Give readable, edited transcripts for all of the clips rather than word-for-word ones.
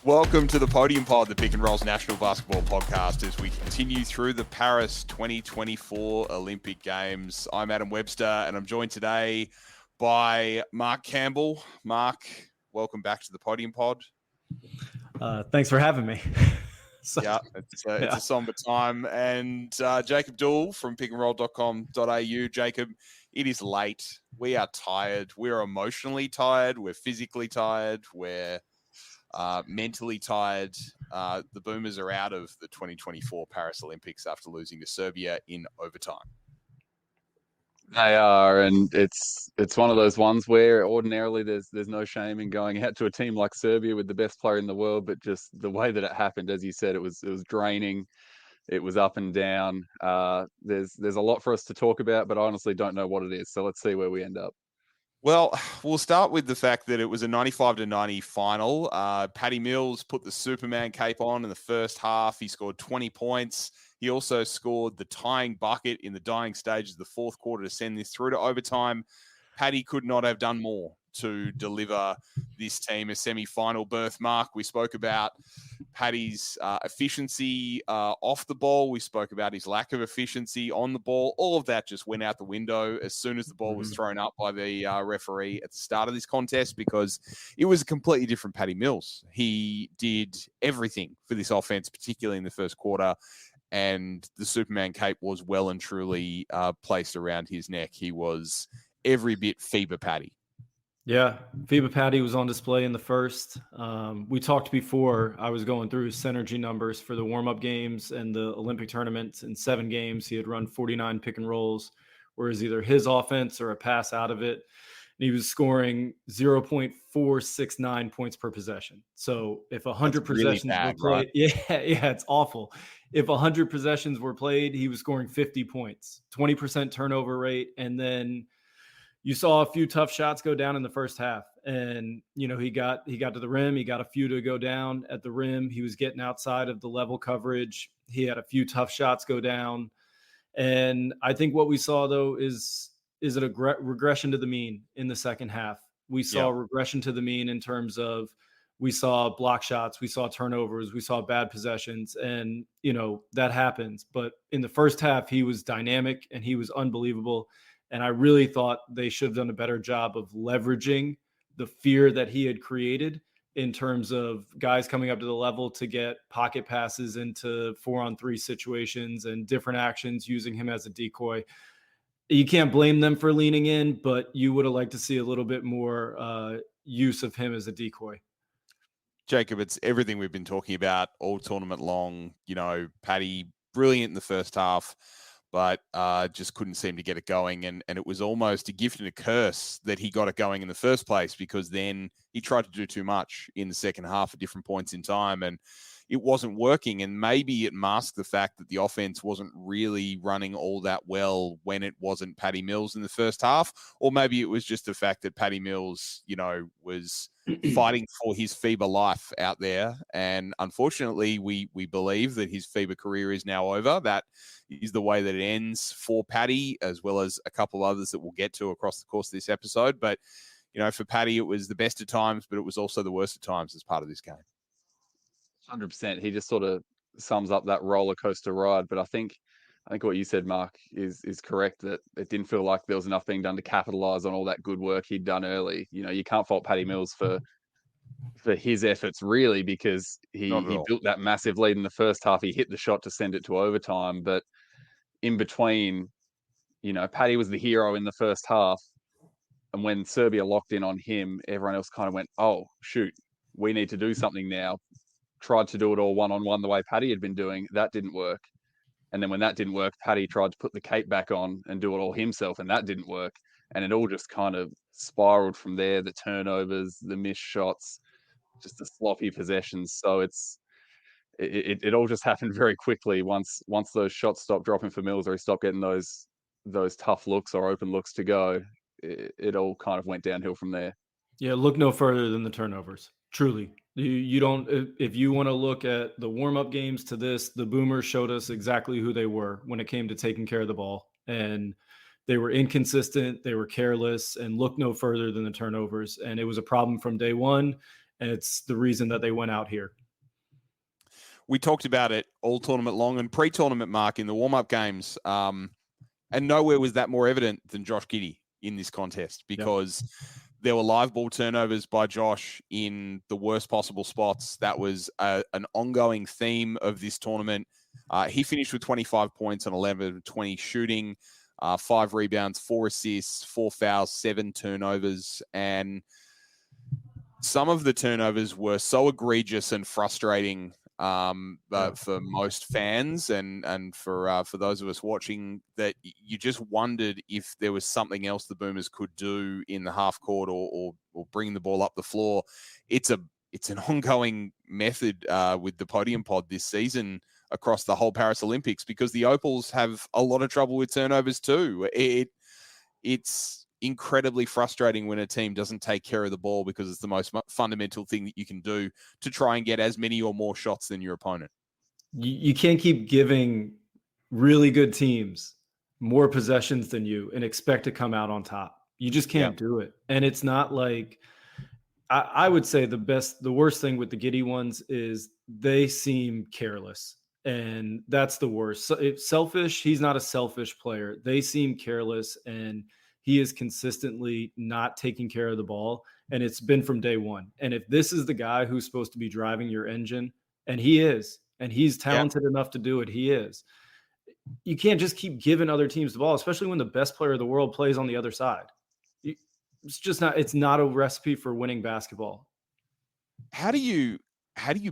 Welcome to the Podium Pod, the Pick and Roll's national basketball podcast, as we continue through the Paris 2024 Olympic Games. I'm Adam Webster, and I'm joined today by Mark Campbell. Mark, welcome back to the Podium Pod. Thanks for having me. It's a somber time. And Jacob Dool from pickandroll.com.au. Jacob, it is late. We are tired. We're emotionally tired. We're physically tired. We're mentally tired. The Boomers are out of the 2024 Paris Olympics after losing to Serbia in overtime. They are, and it's one of those ones where ordinarily there's no shame in going out to a team like Serbia with the best player in the world, but just the way that it happened, as you said, it was draining. It was up and down. There's a lot for us to talk about, but I honestly don't know what it is. So let's see where we end up. Well, we'll start with the fact that it was a 95-90 final. Patty Mills put the Superman cape on in the first half. He scored 20 points. He also scored the tying bucket in the dying stages of the fourth quarter to send this through to overtime. Patty could not have done more to deliver this team a semi-final berth. Mark, we spoke about Patty's efficiency off the ball. We spoke about his lack of efficiency on the ball. All of that just went out the window as soon as the ball was thrown up by the referee at the start of this contest, because it was a completely different Patty Mills. He did everything for this offense, particularly in the first quarter, and the Superman cape was well and truly placed around his neck. He was every bit FIBA Patty. Yeah, FIBA Patty was on display in the first. We talked before. I was going through his synergy numbers for the warm-up games and the Olympic tournament. In 7 games, he had run 49 pick and rolls, whereas either his offense or a pass out of it. And he was scoring 0.469 points per possession. So if 100 possessions were played, right? Yeah, it's awful. If 100 possessions were played, he was scoring 50 points, 20% turnover rate, and then you saw a few tough shots go down in the first half. And, you know, he got to the rim. He got a few to go down at the rim. He was getting outside of the level coverage. He had a few tough shots go down. And I think what we saw, though, is a regression to the mean in the second half. We saw regression to the mean in terms of we saw block shots, we saw turnovers, we saw bad possessions, and, you know, that happens. But in the first half, he was dynamic and he was unbelievable. And I really thought they should have done a better job of leveraging the fear that he had created in terms of guys coming up to the level to get pocket passes into 4-on-3 situations and different actions using him as a decoy. You can't blame them for leaning in, but you would have liked to see a little bit more use of him as a decoy. Jacob, it's everything we've been talking about all tournament long. You know, Patty, brilliant in the first half, but just couldn't seem to get it going. And it was almost a gift and a curse that he got it going in the first place, because then he tried to do too much in the second half at different points in time, and it wasn't working. And maybe it masked the fact that the offense wasn't really running all that well when it wasn't Patty Mills in the first half. Or maybe it was just the fact that Patty Mills, you know, was fighting for his FIBA life out there. And unfortunately, we believe that his FIBA career is now over. That is the way that it ends for Patty, as well as a couple others that we'll get to across the course of this episode. But, you know, for Patty, it was the best of times, but it was also the worst of times as part of this game. 100%. He just sort of sums up that roller coaster ride. But I think what you said, Mark, is correct, that it didn't feel like there was enough being done to capitalize on all that good work he'd done early. You know, you can't fault Patty Mills for his efforts, really, because he built that massive lead in the first half. He hit the shot to send it to overtime. But in between, you know, Patty was the hero in the first half. And when Serbia locked in on him, everyone else kind of went, oh, shoot, we need to do something now. Tried to do it all one-on-one the way Patty had been doing. That didn't work. And then when that didn't work, Patty tried to put the cape back on and do it all himself, and that didn't work. And it all just kind of spiraled from there. The turnovers, the missed shots, just the sloppy possessions. So it all just happened very quickly once those shots stopped dropping for Mills, or he stopped getting those tough looks or open looks to go. It all kind of went downhill from there. Yeah, look no further than the turnovers. Truly. You don't, if you want to look at the warm-up games to this, the Boomers showed us exactly who they were when it came to taking care of the ball. And they were inconsistent, they were careless, and look no further than the turnovers. And it was a problem from day one. And it's the reason that they went out here. We talked about it all tournament long and pre-tournament, Mark, in the warm-up games. And nowhere was that more evident than Josh Giddey in this contest, because there were live ball turnovers by Josh in the worst possible spots. That was an ongoing theme of this tournament. He finished with 25 points on 11 of 20 shooting, 5 rebounds, 4 assists, 4 fouls, 7 turnovers. And some of the turnovers were so egregious and frustrating for most fans and for those of us watching, that you just wondered if there was something else the Boomers could do in the half court or bring the ball up the floor. It's an ongoing method with the Podium Pod this season across the whole Paris Olympics, because the Opals have a lot of trouble with turnovers too. It's incredibly frustrating when a team doesn't take care of the ball, because it's the most fundamental thing that you can do to try and get as many or more shots than your opponent. You can't keep giving really good teams more possessions than you and expect to come out on top. You just can't do it. And it's not like, I would say the worst thing with the Giddey ones is they seem careless. And that's the worst. So it's selfish. He's not a selfish player. They seem careless, and he is consistently not taking care of the ball. And it's been from day one. And if this is the guy who's supposed to be driving your engine, and he is, and he's talented enough to do it, he is, you can't just keep giving other teams the ball, especially when the best player of the world plays on the other side. It's not a recipe for winning basketball. How do you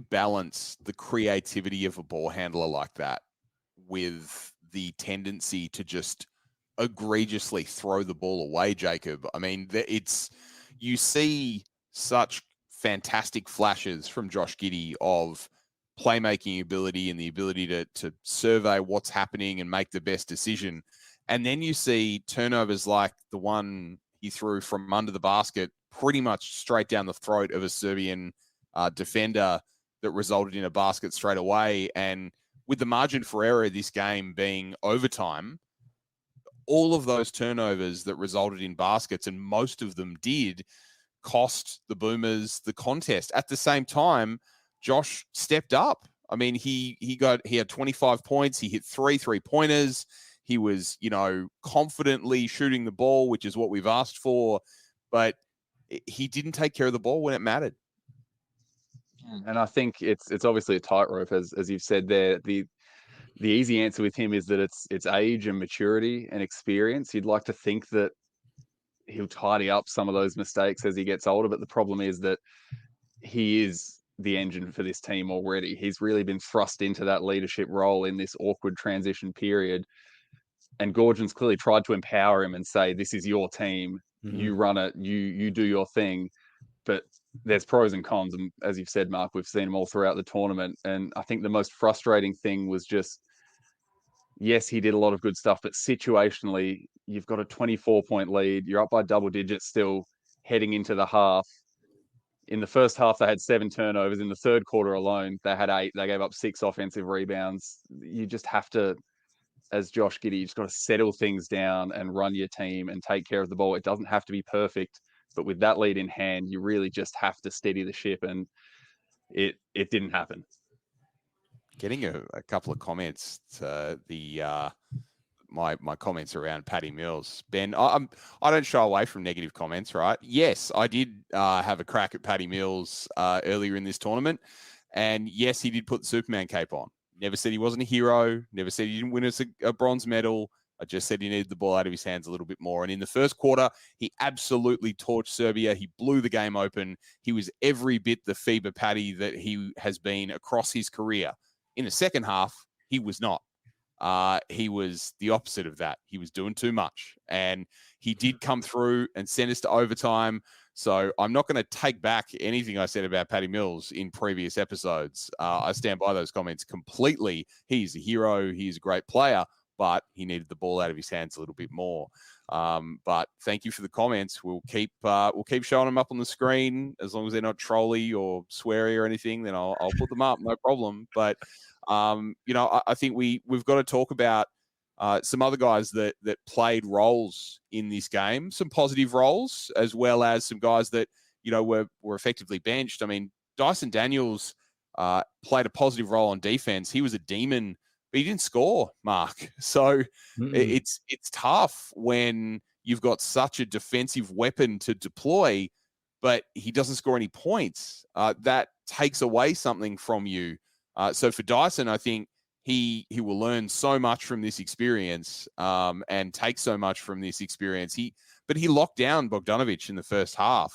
balance the creativity of a ball handler like that with the tendency to just egregiously throw the ball away, Jacob? I mean, you see such fantastic flashes from Josh Giddey of playmaking ability and the ability to survey what's happening and make the best decision. And then you see turnovers like the one he threw from under the basket, pretty much straight down the throat of a Serbian defender, that resulted in a basket straight away. And with the margin for error this game being overtime, all of those turnovers that resulted in baskets, and most of them did, cost the Boomers the contest. At the same time, Josh stepped up. I mean, he had 25 points. He hit 3 3-pointers. He was, confidently shooting the ball, which is what we've asked for, but he didn't take care of the ball when it mattered. And I think it's obviously a tightrope, as you've said there. The easy answer with him is that it's age and maturity and experience. You'd like to think that he'll tidy up some of those mistakes as he gets older, but the problem is that he is the engine for this team already. He's really been thrust into that leadership role in this awkward transition period. And Gorgon's clearly tried to empower him and say, this is your team. Mm-hmm. You run it. You do your thing. But there's pros and cons. And as you've said, Mark, we've seen them all throughout the tournament. And I think the most frustrating thing was just, yes, he did a lot of good stuff, but situationally, you've got a 24-point lead. You're up by double digits still heading into the half. In the first half, they had 7 turnovers. In the third quarter alone, they had 8. They gave up 6 offensive rebounds. You just have to, as Josh Giddey, you just got to settle things down and run your team and take care of the ball. It doesn't have to be perfect, but with that lead in hand, you really just have to steady the ship, and it didn't happen. Getting a couple of comments to my comments around Patty Mills. Ben, I don't shy away from negative comments, right? Yes, I did have a crack at Patty Mills earlier in this tournament, and yes, he did put the Superman cape on. Never said he wasn't a hero. Never said he didn't win us a bronze medal. I just said he needed the ball out of his hands a little bit more. And in the first quarter, he absolutely torched Serbia. He blew the game open. He was every bit the FIBA Patty that he has been across his career. In the second half, he was not. He was the opposite of that. He was doing too much. And he did come through and send us to overtime. So I'm not going to take back anything I said about Patty Mills in previous episodes. I stand by those comments completely. He's a hero. He's a great player, but he needed the ball out of his hands a little bit more. But thank you for the comments. We'll keep showing them up on the screen as long as they're not trolly or sweary or anything. Then I'll put them up, no problem. But I think we've got to talk about some other guys that played roles in this game, some positive roles, as well as some guys that were effectively benched. I mean, Dyson Daniels played a positive role on defense. He was a demon, but he didn't score, Mark. So it's tough when you've got such a defensive weapon to deploy, but he doesn't score any points. That takes away something from you. So for Dyson, I think he will learn so much from this experience and take so much from this experience. But he locked down Bogdanovic in the first half.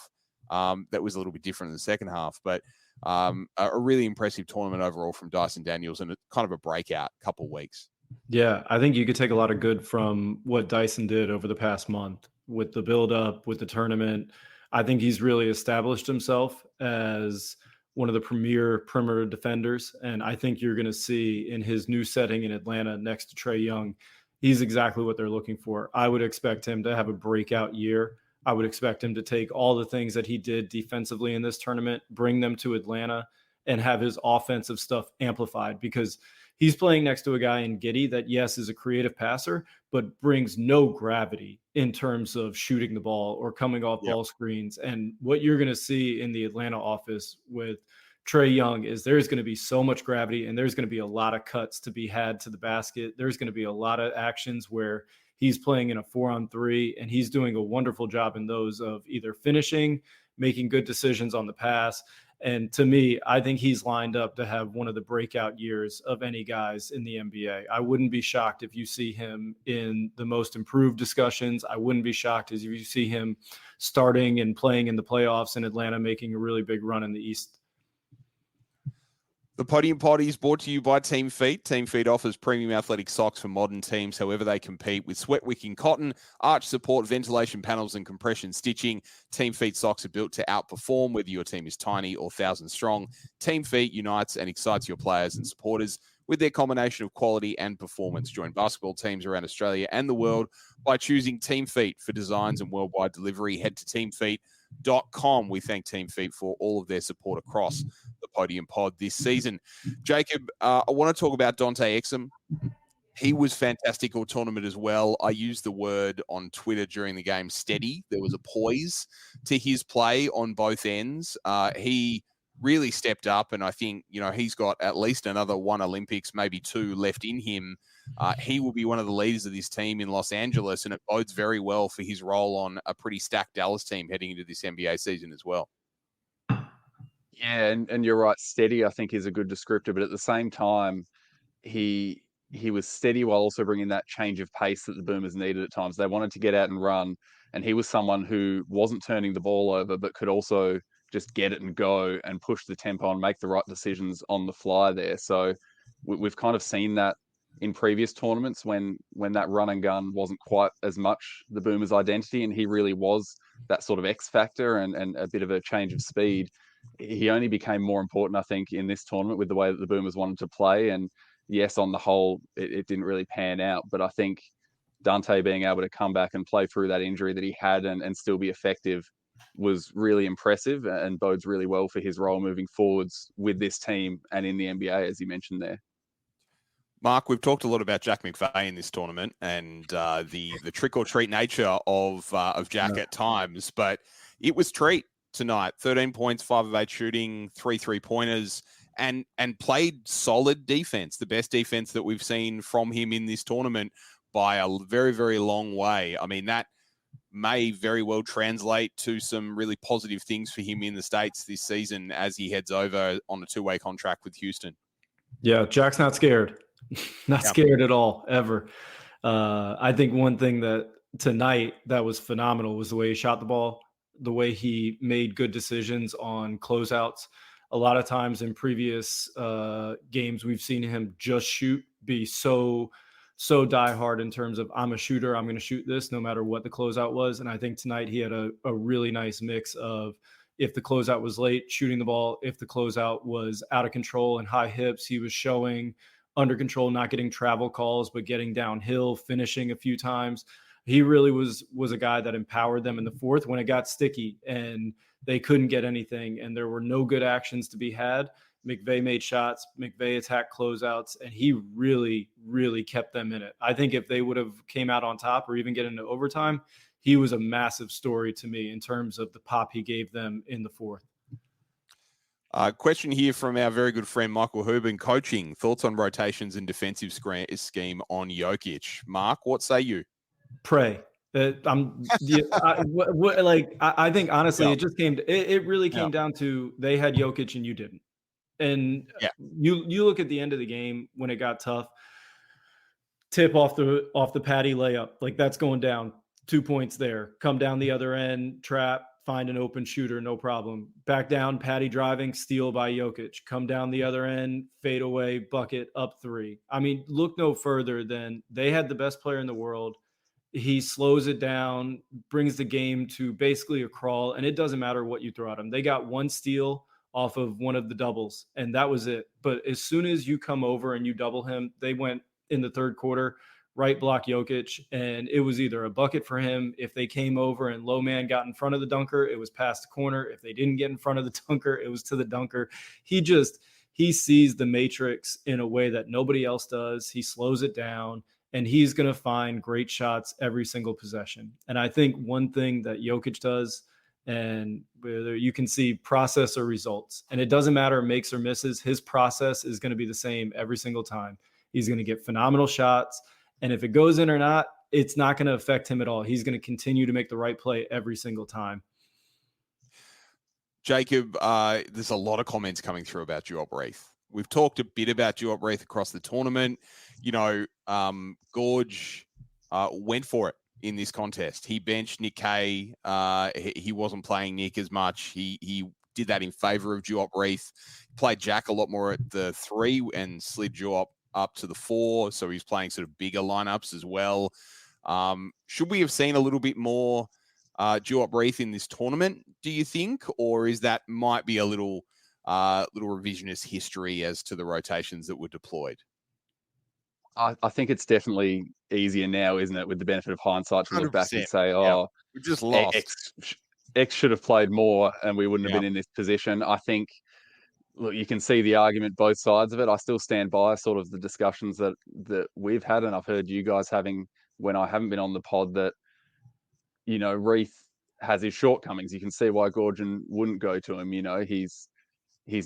That was a little bit different in the second half, but a really impressive tournament overall from Dyson Daniels, and kind of a breakout couple of weeks. Yeah, I think you could take a lot of good from what Dyson did over the past month with the build-up, with the tournament. I think he's really established himself as one of the premier perimeter defenders, and I think you're going to see in his new setting in Atlanta next to Trae Young, he's exactly what they're looking for. I would expect him to have a breakout year. I would expect him to take all the things that he did defensively in this tournament, bring them to Atlanta, and have his offensive stuff amplified, because he's playing next to a guy in Giddey that, yes, is a creative passer, but brings no gravity in terms of shooting the ball or coming off ball screens. And what you're going to see in the Atlanta office with Trae Young is there's going to be so much gravity, and there's going to be a lot of cuts to be had to the basket. There's going to be a lot of actions where he's playing in a 4-on-3, and he's doing a wonderful job in those of either finishing, making good decisions on the pass. And to me, I think he's lined up to have one of the breakout years of any guys in the NBA. I wouldn't be shocked if you see him in the most improved discussions. I wouldn't be shocked if you see him starting and playing in the playoffs in Atlanta, making a really big run in the East. The Podium Pod is brought to you by Team Feet. Team Feet offers premium athletic socks for modern teams, however they compete, with sweat wicking cotton, arch support, ventilation panels, and compression stitching. Team Feet socks are built to outperform, whether your team is tiny or 1,000 strong. Team Feet unites and excites your players and supporters with their combination of quality and performance. Join basketball teams around Australia and the world by choosing Team Feet for designs and worldwide delivery. Head to teamfeet.com. We thank Team Feet for all of their support across the Podium Pod this season. Jacob, I want to talk about Dante Exum. He was fantastic all tournament as well. I used the word on Twitter during the game, steady. There was a poise to his play on both ends. He really stepped up, and I think, he's got at least another one Olympics, maybe two left in him. He will be one of the leaders of this team in Los Angeles, and it bodes very well for his role on a pretty stacked Dallas team heading into this NBA season as well. Yeah, and you're right. Steady, I think, is a good descriptor, but at the same time, he was steady while also bringing that change of pace that the Boomers needed at times. They wanted to get out and run, and he was someone who wasn't turning the ball over, but could also just get it and go and push the tempo and make the right decisions on the fly there. So we've kind of seen that in previous tournaments when that run and gun wasn't quite as much the Boomers' identity, and he really was that sort of X factor and a bit of a change of speed. He only became more important, I think, in this tournament with the way that the Boomers wanted to play. And yes, on the whole, it didn't really pan out. But I think Dante being able to come back and play through that injury that he had and still be effective was really impressive and bodes really well for his role moving forwards with this team and in the NBA, as you mentioned there. Mark, we've talked a lot about Jack McVeigh in this tournament and the trick or treat nature of Jack at times, but it was treat tonight. 13 points, 5 of 8 shooting, 3 3-pointers, and played solid defense, the best defense that we've seen from him in this tournament by a very, very long way. I mean, that may very well translate to some really positive things for him in the States this season as he heads over on a 2-way contract with Houston. Yeah, Jack's not scared. Not scared at all, ever. I think one thing that tonight that was phenomenal was the way he shot the ball, the way he made good decisions on closeouts. A lot of times in previous games, we've seen him just shoot, be so diehard in terms of, I'm a shooter, I'm going to shoot this no matter what the closeout was. And I think tonight he had a really nice mix of, if the closeout was late, shooting the ball. If the closeout was out of control and high hips, he was showing under control, not getting travel calls, but getting downhill, finishing a few times. He really was a guy that empowered them in the fourth when it got sticky and they couldn't get anything and there were no good actions to be had. McVeigh made shots, McVeigh attacked closeouts, and he really, really kept them in it. I think if they would have came out on top or even get into overtime, he was a massive story to me in terms of the pop he gave them in the fourth. Question here from our very good friend Michael Hubin. Coaching, thoughts on rotations and defensive scheme on Jokic. Mark, what say you? Pray. I think honestly, it just it really came down to they had Jokic and you didn't. And you look at the end of the game when it got tough, tip off the Patty layup, like that's going down, 2 points there. Come down the other end, trap, find an open shooter, no problem. Back down, Patty driving, steal by Jokic. Come down the other end, fade away, bucket, up 3. I mean, look no further than they had the best player in the world. He slows it down, brings the game to basically a crawl, and it doesn't matter what you throw at him. They got 1 steal off of one of the doubles, and that was it. But as soon as you come over and you double him, they went in the third quarter, right block Jokic, and it was either a bucket for him. If they came over and low man got in front of the dunker, it was past the corner. If they didn't get in front of the dunker, it was to the dunker. He sees the matrix in a way that nobody else does. He slows it down, and he's going to find great shots every single possession. And I think one thing that Jokic does, and whether you can see process or results, and it doesn't matter makes or misses, his process is going to be the same every single time. He's going to get phenomenal shots. And if it goes in or not, it's not going to affect him at all. He's going to continue to make the right play every single time. Jacob, there's a lot of comments coming through about Duop Reith. We've talked a bit about Duop Reith across the tournament. You know, Gorge went for it in this contest. He benched Nick Kay. He wasn't playing Nick as much. He did that in favor of Duop Reith. Played Jack a lot more at the 3 and slid Duop up to the 4. So he's playing sort of bigger lineups as well. Should we have seen a little bit more Duop Reith in this tournament, do you think? Or is that might be a little revisionist history as to the rotations that were deployed? I think it's definitely easier now, isn't it, with the benefit of hindsight to look back and say, we just lost. X should have played more and we wouldn't have been in this position. I think, look, you can see the argument both sides of it. I still stand by sort of the discussions that we've had, and I've heard you guys having when I haven't been on the pod, that, you know, Reith has his shortcomings. You can see why Gorgon wouldn't go to him. You know, he's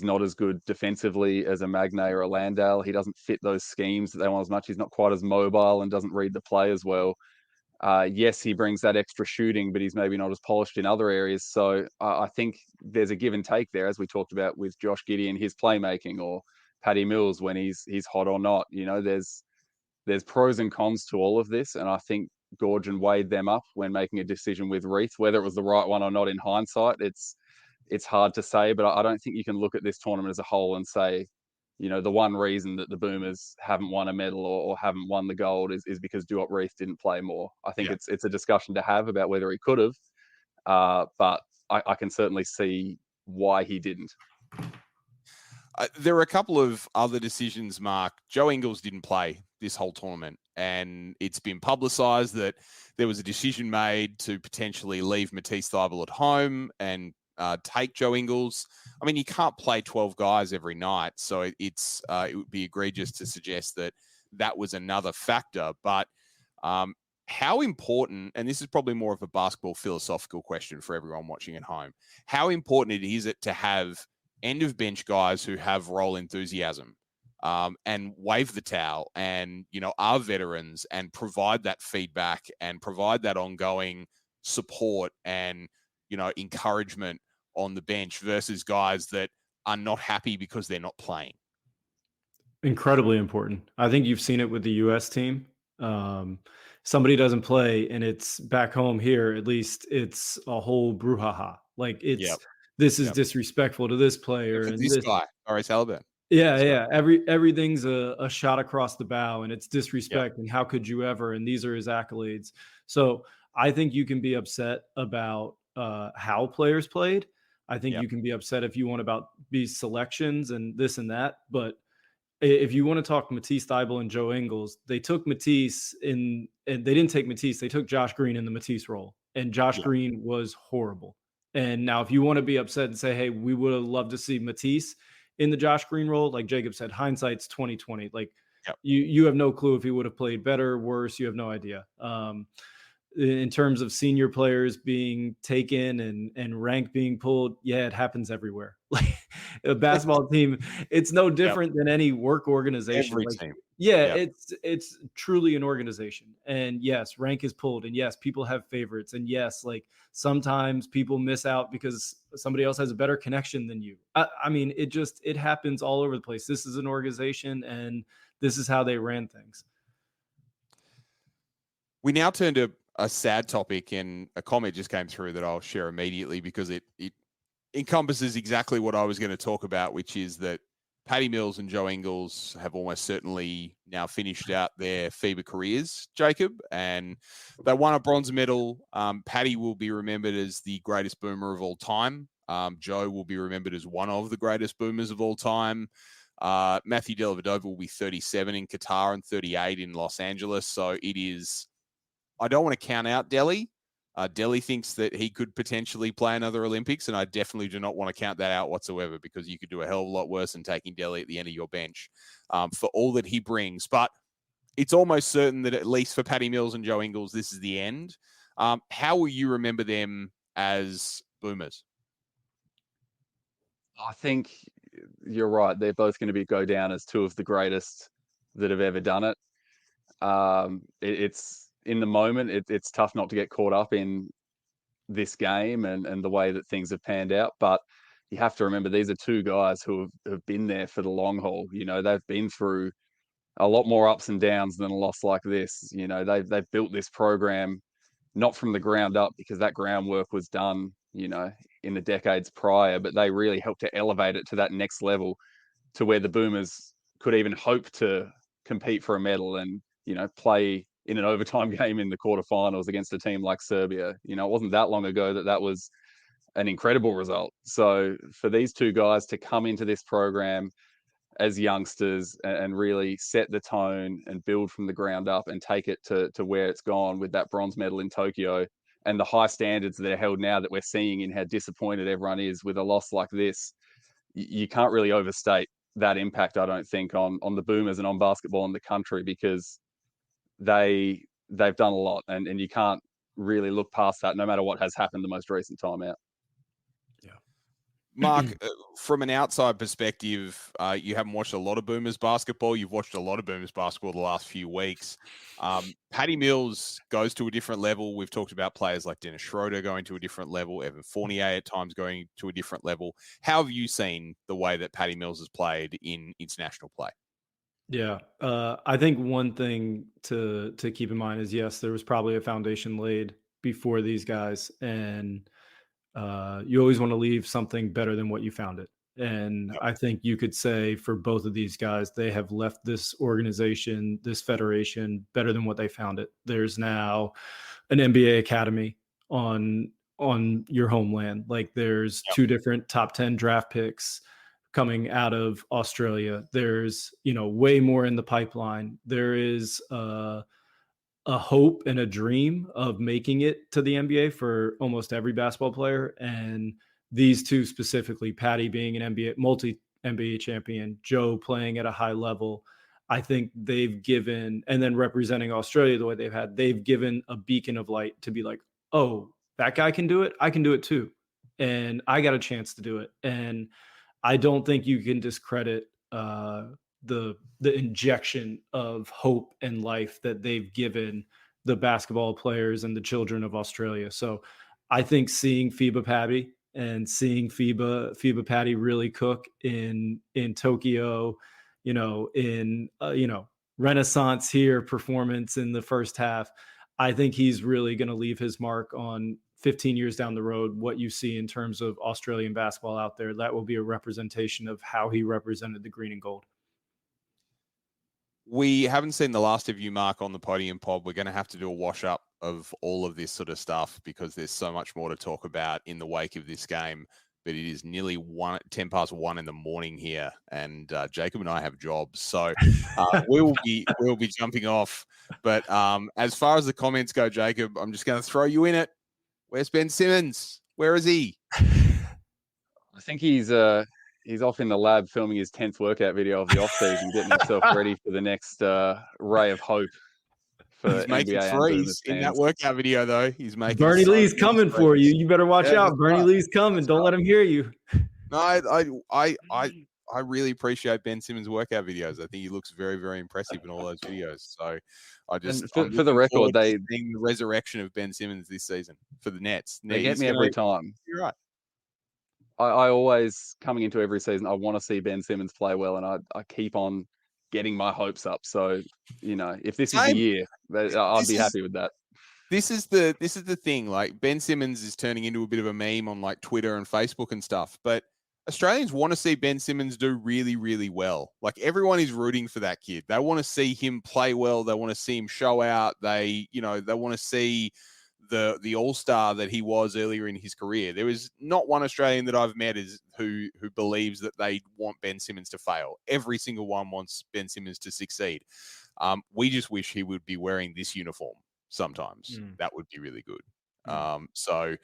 not as good defensively as a Magnay or a Landale. He doesn't fit those schemes that they want as much. He's not quite as mobile and doesn't read the play as well. Yes, he brings that extra shooting, but he's maybe not as polished in other areas. So I think there's a give and take there, as we talked about with Josh Giddey and his playmaking, or Paddy Mills when he's hot or not. You know, there's pros and cons to all of this, and I think Gorgon weighed them up when making a decision with Reith. Whether it was the right one or not in hindsight, it's hard to say, but I don't think you can look at this tournament as a whole and say, you know, the one reason that the Boomers haven't won a medal or haven't won the gold is because Duop Reith didn't play more. I think it's a discussion to have about whether he could have, but I can certainly see why he didn't. There are a couple of other decisions, Mark. Joe Ingles didn't play this whole tournament, and it's been publicised that there was a decision made to potentially leave Matisse Thybulle at home and take Joe Ingles. I mean, you can't play 12 guys every night, so it would be egregious to suggest that was another factor. But how important, and this is probably more of a basketball philosophical question for everyone watching at home, how important is it to have end of bench guys who have role enthusiasm and wave the towel and, you know, are veterans and provide that feedback and provide that ongoing support and, you know, encouragement on the bench versus guys that are not happy because they're not playing? Incredibly important. I think you've seen it with the U.S. team. Somebody doesn't play and it's back home here, at least it's a whole brouhaha. Like this is disrespectful to this player. And this guy, R.S. Halliburton. Yeah. Everything's a shot across the bow and it's disrespect. And how could you ever? And these are his accolades. So I think you can be upset about how players played. I think you can be upset if you want about these selections and this and that. But if you want to talk Matisse Thybulle and Joe Ingles, they took Matisse and they didn't take Matisse. They took Josh Green in the Matisse role, and Josh Green was horrible. And now if you want to be upset and say, hey, we would have loved to see Matisse in the Josh Green role, like Jacob said, hindsight's 2020. Like you have no clue if he would have played better, worse. You have no idea. in terms of senior players being taken and rank being pulled, yeah, it happens everywhere. Like a basketball team, it's no Yep. different than any work organization. Every Like, team. yeah, Yep. it's truly an organization. And yes, rank is pulled, and yes, people have favorites, and yes, like sometimes people miss out because somebody else has a better connection than you. I mean, it happens all over the place. This is an organization, and this is how they ran things. We now turn to a sad topic, and a comment just came through that I'll share immediately because it encompasses exactly what I was going to talk about, which is that Patty Mills and Joe Ingles have almost certainly now finished out their FIBA careers, Jacob, and they won a bronze medal. Patty will be remembered as the greatest boomer of all time. Joe will be remembered as one of the greatest boomers of all time. Matthew Dellavedova will be 37 in Qatar and 38 in Los Angeles. So it is, I don't want to count out Delhi. Delhi thinks that he could potentially play another Olympics, and I definitely do not want to count that out whatsoever because you could do a hell of a lot worse than taking Delhi at the end of your bench for all that he brings. But it's almost certain that at least for Patty Mills and Joe Ingles, this is the end. How will you remember them as boomers? I think you're right. They're both going to go down as two of the greatest that have ever done it. It's in the moment, it's tough not to get caught up in this game and the way that things have panned out. But you have to remember, these are two guys who have been there for the long haul. You know, they've been through a lot more ups and downs than a loss like this. You know, they've built this program not from the ground up because that groundwork was done, you know, in the decades prior, but they really helped to elevate it to that next level to where the Boomers could even hope to compete for a medal and, you know, play in an overtime game in the quarterfinals against a team like Serbia. You know, it wasn't that long ago that was an incredible result. So for these two guys to come into this program as youngsters and really set the tone and build from the ground up and take it to where it's gone with that bronze medal in Tokyo and the high standards that are held now that we're seeing in how disappointed everyone is with a loss like this, you can't really overstate that impact, I don't think, on the Boomers and on basketball in the country, because they've done a lot, and you can't really look past that no matter what has happened the most recent time out. Yeah. Mark, from an outside perspective, you haven't watched a lot of Boomers basketball. You've watched a lot of Boomers basketball the last few weeks. Patty Mills goes to a different level. We've talked about players like Dennis Schroeder going to a different level, Evan Fournier at times going to a different level. How have you seen the way that Patty Mills has played in international play? Yeah, I think one thing to keep in mind is, yes, there was probably a foundation laid before these guys, and you always want to leave something better than what you found it. And Yep. I think you could say for both of these guys, they have left this organization, this federation, better than what they found it. There's now an NBA academy on your homeland. Like there's Yep. two different top 10 draft picks coming out of Australia. There's, way more in the pipeline. There is a hope and a dream of making it to the NBA for almost every basketball player. And these two specifically, Patty being an multi NBA champion, Joe playing at a high level, I think they've given, and then representing Australia the way they've given a beacon of light to be like, oh, that guy can do it. I can do it too. And I got a chance to do it. And I don't think you can discredit the injection of hope and life that they've given the basketball players and the children of Australia. So I think seeing FIBA Patty and seeing FIBA Patty really cook in Tokyo, in Renaissance here performance in the first half, I think he's really going to leave his mark on 15 years down the road. What you see in terms of Australian basketball out there, that will be a representation of how he represented the green and gold. We haven't seen the last of you, Mark, on the Podium Pod. We're going to have to do a wash up of all of this sort of stuff because there's so much more to talk about in the wake of this game. But it is nearly 10 past 1 in the morning here, and Jacob and I have jobs, so we'll be jumping off. But as far as the comments go, Jacob, I'm just going to throw you in it. Where's Ben Simmons? Where is he? I think he's off in the lab filming his 10th workout video of the off season, getting himself ready for the next ray of hope for He's making NBA and Boomers threes in that fans. workout video, though. He's making Bernie so Lee's many coming for threes. you. You better watch Yeah, out. that's Bernie right. Lee's coming. That's Don't let him hear you. No, I really appreciate Ben Simmons' workout videos. I think he looks very, very impressive in all those videos. So I'm For the looking record, forward to they seeing the resurrection of Ben Simmons this season for the Nets. get me every time. You're right. I always, coming into every season, I want to see Ben Simmons play well, and I keep on getting my hopes up. So, if this is the Same. year, I'd be This is- happy with that. This is the thing. Like, Ben Simmons is turning into a bit of a meme on like Twitter and Facebook and stuff, but Australians want to see Ben Simmons do really, really well. Like, everyone is rooting for that kid. They want to see him play well. They want to see him show out. They want to see the all-star that he was earlier in his career. There is not one Australian that I've met who believes that they want Ben Simmons to fail. Every single one wants Ben Simmons to succeed. We just wish he would be wearing this uniform sometimes. That would be really good. So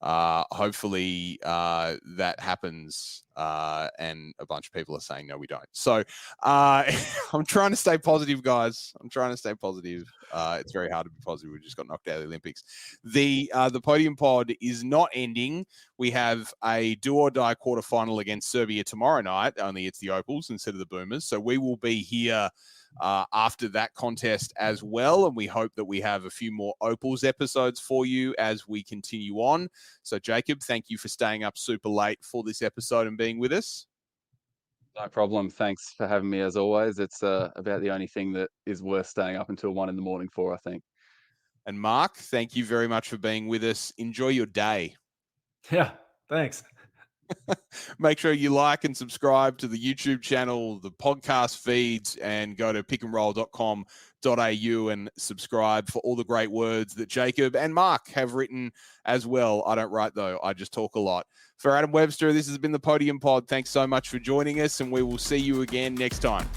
hopefully that happens, and a bunch of people are saying no, we don't. So I'm trying to stay positive, guys. I'm trying to stay positive. It's very hard to be positive. We just got knocked out of the Olympics. The Podium Pod is not ending. We have a do or die quarterfinal against Serbia tomorrow night, only it's the Opals instead of the Boomers. So we will be here after that contest as well, and we hope that we have a few more Opals episodes for you as we continue on. So Jacob, thank you for staying up super late for this episode and being with us. No problem. Thanks for having me as always. It's about the only thing that is worth staying up until 1 a.m. for, I think. And Mark, thank you very much for being with us. Enjoy your day. Yeah, thanks. Make sure you like and subscribe to the YouTube channel, the podcast feeds, and go to pickandroll.com.au and subscribe for all the great words that Jacob and Mark have written as well. I don't write, though. I just talk a lot. For Adam Webster, this has been the Podium Pod. Thanks so much for joining us, and we will see you again next time.